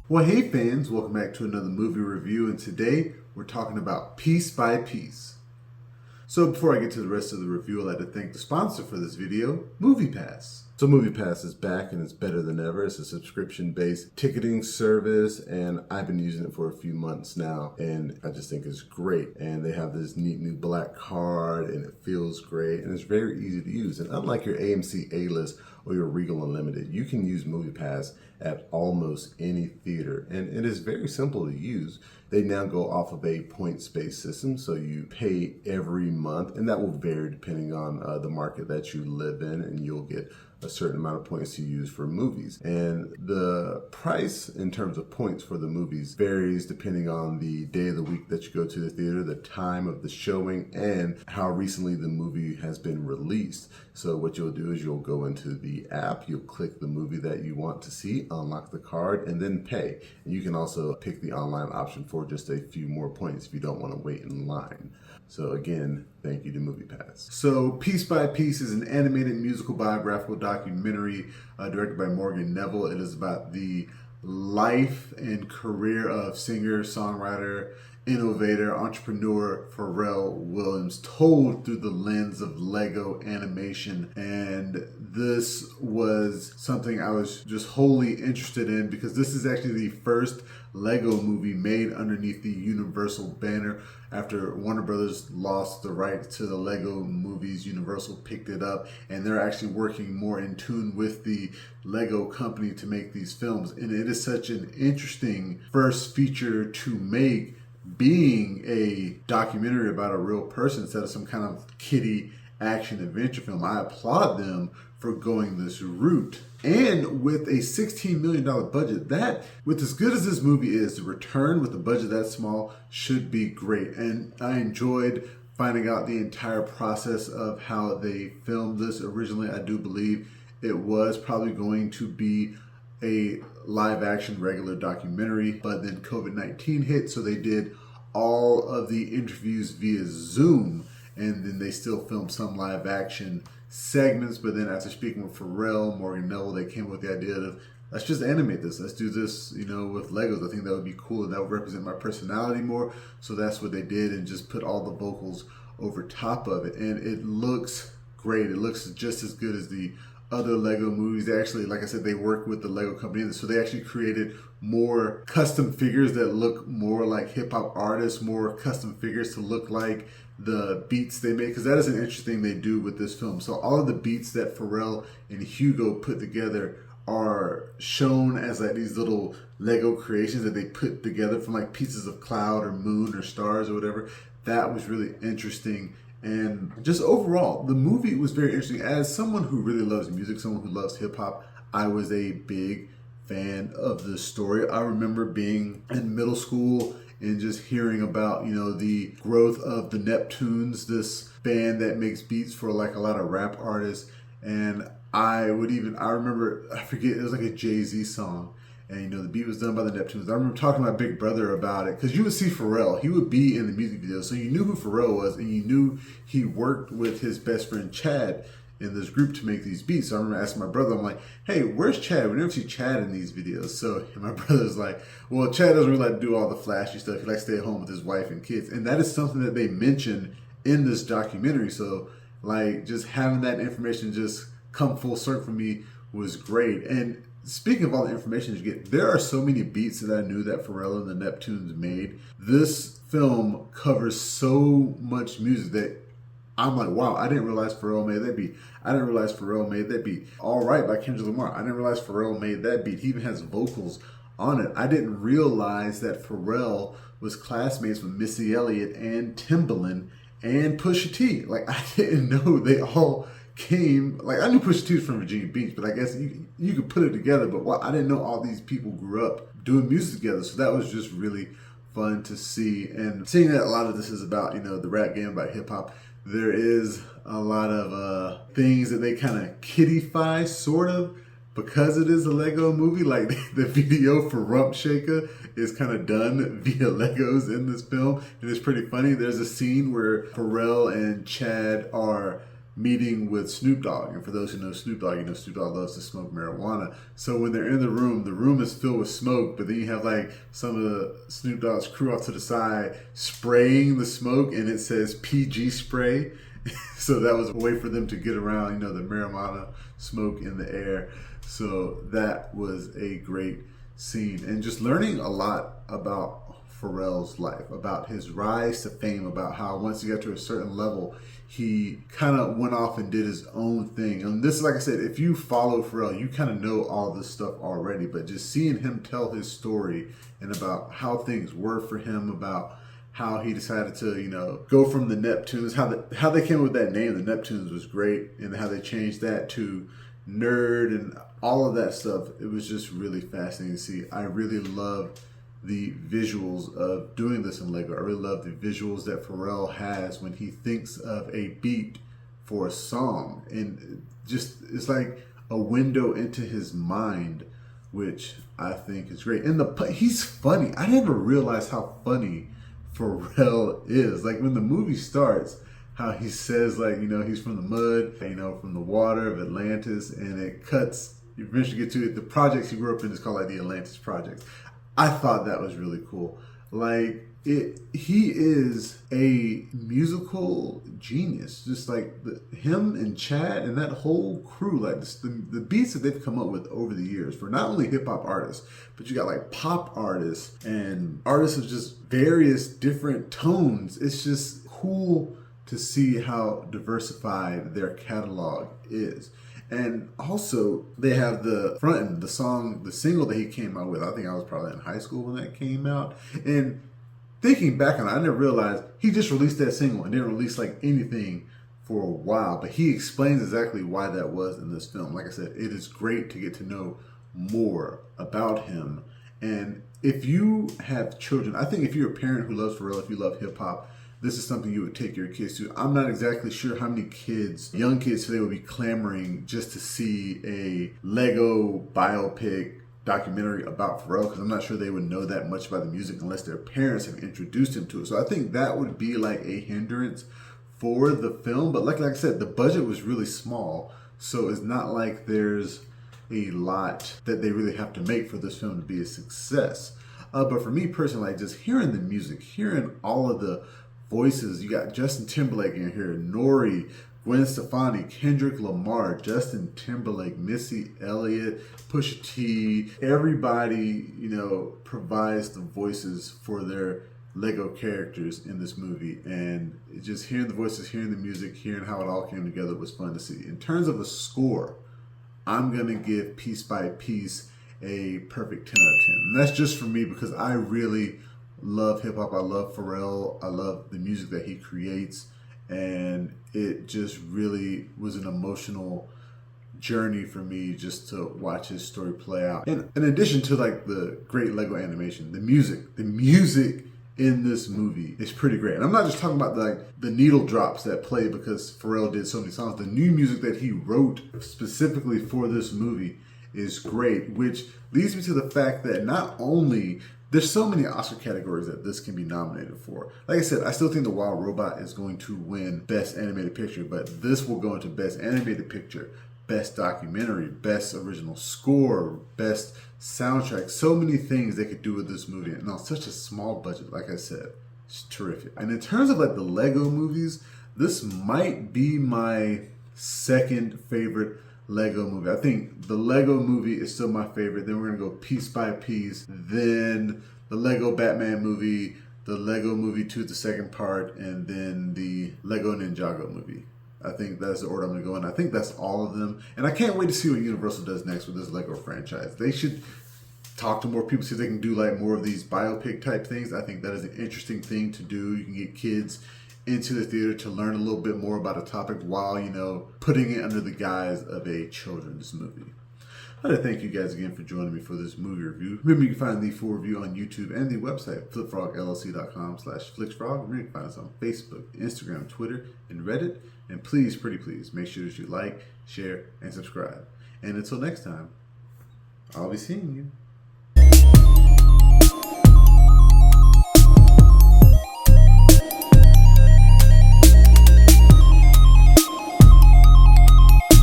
Well, hey fans, welcome back to another movie review, and today we're talking about Piece by Piece. So before I get to the rest of the review, I'd like to thank the sponsor for this video, MoviePass. So MoviePass is back and it's better than ever. It's a subscription-based ticketing service, and I've been using it for a few months now, and I just think it's great. And they have this neat new black card, and it feels great, and it's very easy to use. And unlike your AMC A-List or your Regal Unlimited, you can use MoviePass at almost any theater, and it is very simple to use. They now go off of a points-based system, so you pay every month, and that will vary depending on the market that you live in, and you'll get a certain amount of points to use for movies. And the price in terms of points for the movies varies depending on the day of the week that you go to the theater, the time of the showing, and how recently the movie has been released. So what you'll do is you'll go into the app, you'll click the movie that you want to see, unlock the card, and then pay. And you can also pick the online option for just a few more points if you don't want to wait in line. So again, thank you to MoviePass. So Piece by Piece is an animated musical biographical documentary directed by Morgan Neville. It is about the life and career of singer-songwriter, innovator, entrepreneur Pharrell Williams, told through the lens of Lego animation. And this was something I was just wholly interested in because this is actually the first Lego movie made underneath the Universal banner. After Warner Brothers lost the rights to the Lego movies, Universal picked it up, and they're actually working more in tune with the Lego company to make these films. And it is such an interesting first feature to make, being a documentary about a real person instead of some kind of kiddie action adventure film. I applaud them for going this route. And with a $16 million budget, that, with as good as this movie is, the return with a budget that small should be great. And I enjoyed finding out the entire process of how they filmed this. Originally, I do believe it was probably going to be a live action regular documentary, but then COVID-19 hit, so they did all of the interviews via Zoom, and then they still filmed some live action segments. But then after speaking with Pharrell, Morgan Neville, they came up with the idea of, let's just animate this. Let's do this, with Legos. I think that would be cool, and that would represent my personality more. So that's what they did, and just put all the vocals over top of it. And it looks great. It looks just as good as the other Lego movies. They actually, like I said, they work with the Lego company, so they actually created more custom figures that look more like hip-hop artists, more custom figures to look like the beats they make, because that is an interesting thing they do with this film. So all of the beats that Pharrell and Hugo put together are shown as like these little Lego creations that they put together from like pieces of cloud or moon or stars or whatever. That was really interesting. And just overall, the movie was very interesting. As someone who really loves music, someone who loves hip hop, I was a big fan of the story. I remember being in middle school and just hearing about, the growth of the Neptunes, this band that makes beats for like a lot of rap artists. And I forget, it was like a Jay-Z song. And, the beat was done by the Neptunes. I remember talking to my big brother about it, because you would see Pharrell. He would be in the music video. So you knew who Pharrell was, and you knew he worked with his best friend Chad in this group to make these beats. So I remember asking my brother, I'm like, hey, where's Chad? We never see Chad in these videos. So my brother's like, well, Chad doesn't really like to do all the flashy stuff. He likes to stay at home with his wife and kids. And that is something that they mention in this documentary. So like just having that information just come full circle for me was great. And speaking of all the information you get, there are so many beats that I knew that Pharrell and the Neptunes made. This film covers so much music that I'm like, wow, I didn't realize Pharrell made that beat. I didn't realize Pharrell made that beat. All Right by Kendrick Lamar. I didn't realize Pharrell made that beat. He even has vocals on it. I didn't realize that Pharrell was classmates with Missy Elliot and Timbaland and Pusha T. Like, I didn't know they all came, like I knew Pusha T was from Virginia Beach, but I guess you could put it together. But wow, I didn't know all these people grew up doing music together. So that was just really fun to see. And seeing that a lot of this is about, the rap game, about hip hop, there is a lot of things that they kind of kiddify, sort of, because it is a Lego movie. Like the video for Rump Shaker is kind of done via Legos in this film. And it's pretty funny. There's a scene where Pharrell and Chad are meeting with Snoop Dogg. And for those who know Snoop Dogg, you know Snoop Dogg loves to smoke marijuana. So when they're in the room is filled with smoke, but then you have like some of the Snoop Dogg's crew off to the side spraying the smoke, and it says PG spray. So that was a way for them to get around, you know, the marijuana smoke in the air. So that was a great scene. And just learning a lot about Pharrell's life, about his rise to fame, about how once he got to a certain level, he kind of went off and did his own thing. And this, like I said, if you follow Pharrell, you kind of know all this stuff already, but just seeing him tell his story and about how things were for him, about how he decided to, you know, go from the Neptunes, how they came up with that name, the Neptunes, was great, and how they changed that to N.O.R.E and all of that stuff. It was just really fascinating to see. I really love the visuals of doing this in Lego. I really love the visuals that Pharrell has when he thinks of a beat for a song, and just it's like a window into his mind, which I think is great. And he's funny. I never realized how funny Pharrell is. Like when the movie starts, how he says, like, you know, he's from the mud, you know, from the water of Atlantis, and it cuts, you eventually get to it. The projects he grew up in is called like the Atlantis Projects. I thought that was really cool. Like he is a musical genius. Just like him and Chad and that whole crew, like the beats that they've come up with over the years for not only hip hop artists, but you got like pop artists and artists of just various different tones. It's just cool to see how diversified their catalog is. And also, they have the front end, the song, the single that he came out with. I think I was probably in high school when that came out. And thinking back on it, I never realized he just released that single and didn't release like anything for a while. But he explains exactly why that was in this film. Like I said, it is great to get to know more about him. And if you have children, I think if you're a parent who loves Pharrell, if you love hip hop, this is something you would take your kids to. I'm not exactly sure how many kids, young kids today, would be clamoring just to see a Lego biopic documentary about Pharrell, because I'm not sure they would know that much about the music unless their parents have introduced him to it. So I think that would be like a hindrance for the film. But like I said, the budget was really small, so it's not like there's a lot that they really have to make for this film to be a success. But for me personally, like just hearing the music, hearing all of the voices, you got Justin Timberlake in here, N.O.R.E, Gwen Stefani, Kendrick Lamar, Justin Timberlake, Missy Elliot, Pusha T. Everybody, you know, provides the voices for their Lego characters in this movie. And just hearing the voices, hearing the music, hearing how it all came together was fun to see. In terms of a score, I'm going to give Piece by Piece a perfect 10 out of 10. And that's just for me because I really love hip hop. I love Pharrell. I love the music that he creates. And it just really was an emotional journey for me just to watch his story play out. And in addition to like the great Lego animation, the music in this movie is pretty great. And I'm not just talking about the needle drops that play because Pharrell did so many songs. The new music that he wrote specifically for this movie is great, which leads me to the fact that not only there's so many Oscar categories that this can be nominated for. Like I said, I still think The Wild Robot is going to win Best Animated Picture, but this will go into Best Animated Picture, Best Documentary, Best Original Score, Best Soundtrack. So many things they could do with this movie. And on such a small budget, like I said, it's terrific. And in terms of like the Lego movies, this might be my second favorite Lego movie. I think the Lego movie is still my favorite. Then we're gonna go Piece by Piece. Then the Lego Batman movie, the Lego movie 2, the second part, and then the Lego Ninjago movie. I think that's the order I'm gonna go in. I think that's all of them. And I can't wait to see what Universal does next with this Lego franchise. They should talk to more people, see if they can do like more of these biopic type things. I think that is an interesting thing to do. You can get kids into the theater to learn a little bit more about a topic while, you know, putting it under the guise of a children's movie. I'd like to thank you guys again for joining me for this movie review. Remember, you can find the full review on YouTube and the website, flipfrogllc.com/flixfrog. Remember, you can find us on Facebook, Instagram, Twitter, and Reddit. And please, pretty please, make sure that you like, share, and subscribe. And until next time, I'll be seeing you.